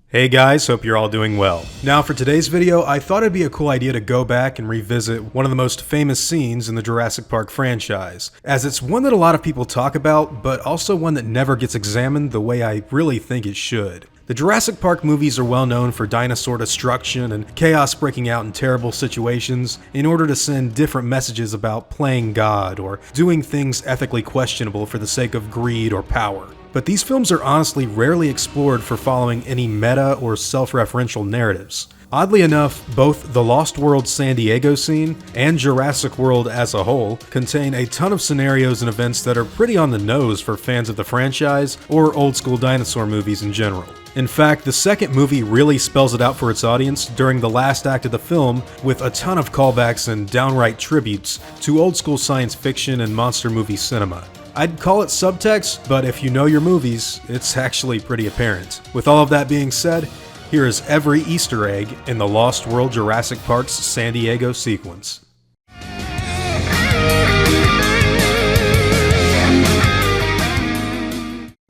Hey guys, hope you're all doing well. Now for today's video, I thought it'd be a cool idea to go back and revisit one of the most famous scenes in the Jurassic Park franchise, as it's one that a lot of people talk about, but also one that never gets examined the way I really think it should. The Jurassic Park movies are well known for dinosaur destruction and chaos breaking out in terrible situations in order to send different messages about playing God or doing things ethically questionable for the sake of greed or power. But these films are honestly rarely explored for following any meta or self-referential narratives. Oddly enough, both the Lost World San Diego scene and Jurassic World as a whole contain a ton of scenarios and events that are pretty on the nose for fans of the franchise or old school dinosaur movies in general. In fact, the second movie really spells it out for its audience during the last act of the film with a ton of callbacks and downright tributes to old school science fiction and monster movie cinema. I'd call it subtext, but if you know your movies, it's actually pretty apparent. With all of that being said, here is every Easter egg in the Lost World Jurassic Park's San Diego sequence.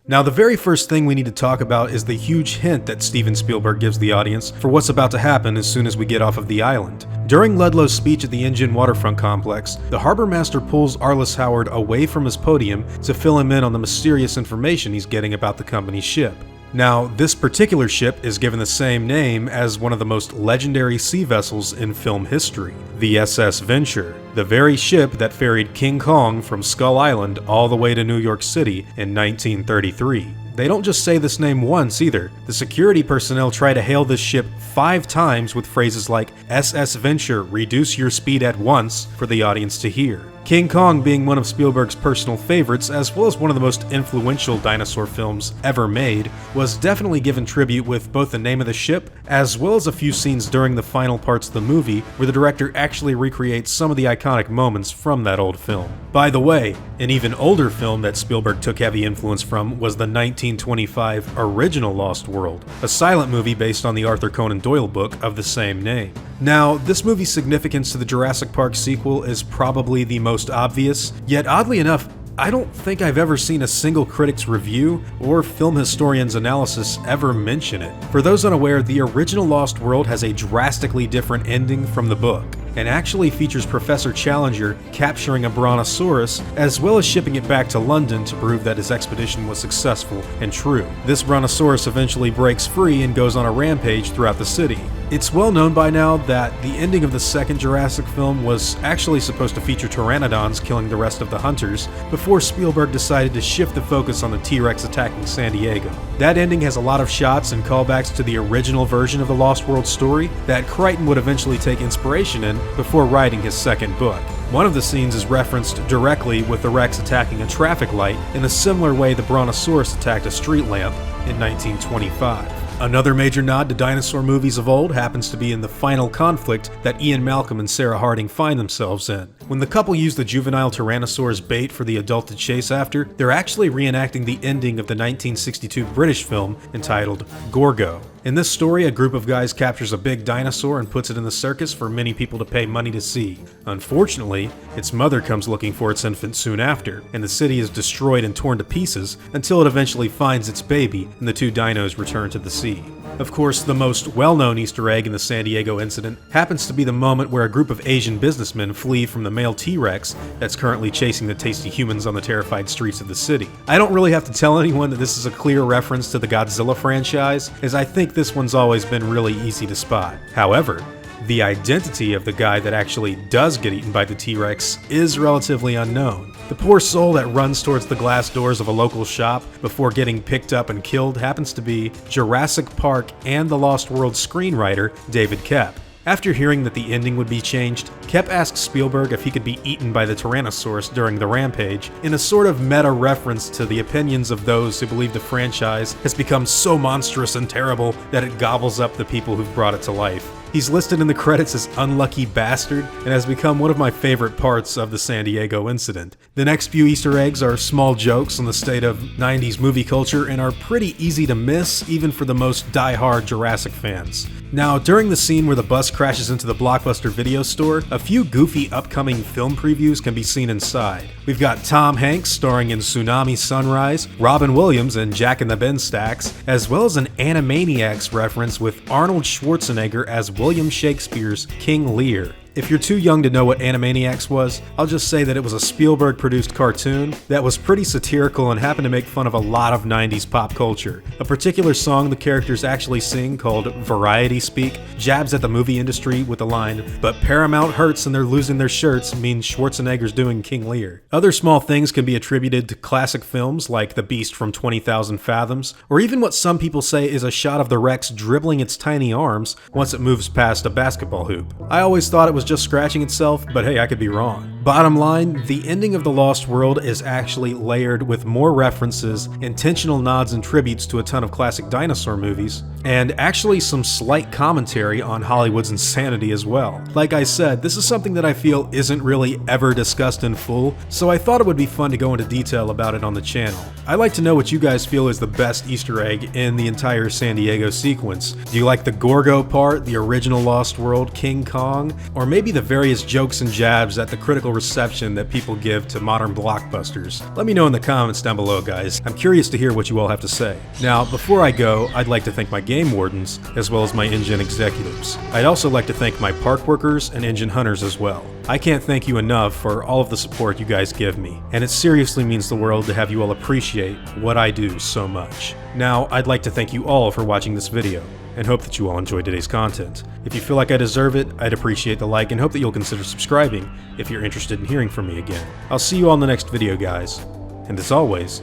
Now, the very first thing we need to talk about is the huge hint that Steven Spielberg gives the audience for what's about to happen as soon as we get off of the island. During Ludlow's speech at the InGen waterfront complex, the harbor master pulls Arliss Howard away from his podium to fill him in on the mysterious information he's getting about the company's ship. Now, this particular ship is given the same name as one of the most legendary sea vessels in film history, the SS Venture, the very ship that ferried King Kong from Skull Island all the way to New York City in 1933. They don't just say this name once either. The security personnel try to hail this ship 5 times with phrases like SS Venture, reduce your speed at once for the audience to hear. King Kong being one of Spielberg's personal favorites, as well as one of the most influential dinosaur films ever made, was definitely given tribute with both the name of the ship, as well as a few scenes during the final parts of the movie where the director actually recreates some of the iconic moments from that old film. By the way, an even older film that Spielberg took heavy influence from was the 1925 original Lost World, a silent movie based on the Arthur Conan Doyle book of the same name. Now, this movie's significance to the Jurassic Park sequel is probably the most obvious, yet oddly enough, I don't think I've ever seen a single critic's review or film historian's analysis ever mention it. For those unaware, the original Lost World has a drastically different ending from the book, and actually features Professor Challenger capturing a brontosaurus, as well as shipping it back to London to prove that his expedition was successful and true. This brontosaurus eventually breaks free and goes on a rampage throughout the city. It's well known by now that the ending of the second Jurassic film was actually supposed to feature pteranodons killing the rest of the hunters, before Spielberg decided to shift the focus on the T-Rex attacking San Diego. That ending has a lot of shots and callbacks to the original version of the Lost World story that Crichton would eventually take inspiration in before writing his second book. One of the scenes is referenced directly with the Rex attacking a traffic light in a similar way the Brontosaurus attacked a street lamp in 1925. Another major nod to dinosaur movies of old happens to be in the final conflict that Ian Malcolm and Sarah Harding find themselves in. When the couple use the juvenile Tyrannosaur as bait for the adult to chase after, they're actually reenacting the ending of the 1962 British film entitled Gorgo. In this story, a group of guys captures a big dinosaur and puts it in the circus for many people to pay money to see. Unfortunately, its mother comes looking for its infant soon after, and the city is destroyed and torn to pieces until it eventually finds its baby and the two dinos return to the sea. Of course, the most well-known Easter egg in the San Diego incident happens to be the moment where a group of Asian businessmen flee from the male T-Rex that's currently chasing the tasty humans on the terrified streets of the city. I don't really have to tell anyone that this is a clear reference to the Godzilla franchise, as I think this one's always been really easy to spot. However, the identity of the guy that actually does get eaten by the T-Rex is relatively unknown. The poor soul that runs towards the glass doors of a local shop before getting picked up and killed happens to be Jurassic Park and the Lost World screenwriter David Koepp. After hearing that the ending would be changed, Koepp asked Spielberg if he could be eaten by the Tyrannosaurus during the rampage, in a sort of meta reference to the opinions of those who believe the franchise has become so monstrous and terrible that it gobbles up the people who've brought it to life. He's listed in the credits as Unlucky Bastard and has become one of my favorite parts of the San Diego incident. The next few Easter eggs are small jokes on the state of 90s movie culture and are pretty easy to miss even for the most die-hard Jurassic fans. Now, during the scene where the bus crashes into the Blockbuster video store, a A few goofy upcoming film previews can be seen inside. We've got Tom Hanks starring in Tsunami Sunrise, Robin Williams in Jack and the Beanstalks, as well as an Animaniacs reference with Arnold Schwarzenegger as William Shakespeare's King Lear. If you're too young to know what Animaniacs was, I'll just say that it was a Spielberg-produced cartoon that was pretty satirical and happened to make fun of a lot of 90s pop culture. A particular song the characters actually sing, called Variety Speak, jabs at the movie industry with the line, "But Paramount hurts and they're losing their shirts," means Schwarzenegger's doing King Lear. Other small things can be attributed to classic films like The Beast from 20,000 Fathoms, or even what some people say is a shot of the Rex dribbling its tiny arms once it moves past a basketball hoop. I always thought it was just scratching itself, but hey, I could be wrong. Bottom line, the ending of The Lost World is actually layered with more references, intentional nods and tributes to a ton of classic dinosaur movies, and actually some slight commentary on Hollywood's insanity as well. Like I said, this is something that I feel isn't really ever discussed in full, so I thought it would be fun to go into detail about it on the channel. I'd like to know what you guys feel is the best Easter egg in the entire San Diego sequence. Do you like the Gorgo part, the original Lost World, King Kong, or maybe the various jokes and jabs at the critical reception that people give to modern blockbusters? Let me know in the comments down below, guys. I'm curious to hear what you all have to say. Now, before I go, I'd like to thank my game wardens, as well as my InGen executives. I'd also like to thank my park workers and engine hunters as well. I can't thank you enough for all of the support you guys give me, and it seriously means the world to have you all appreciate what I do so much. Now, I'd like to thank you all for watching this video, and hope that you all enjoyed today's content. If you feel like I deserve it, I'd appreciate the like and hope that you'll consider subscribing if you're interested in hearing from me again. I'll see you all in the next video, guys, and as always,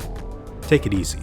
take it easy.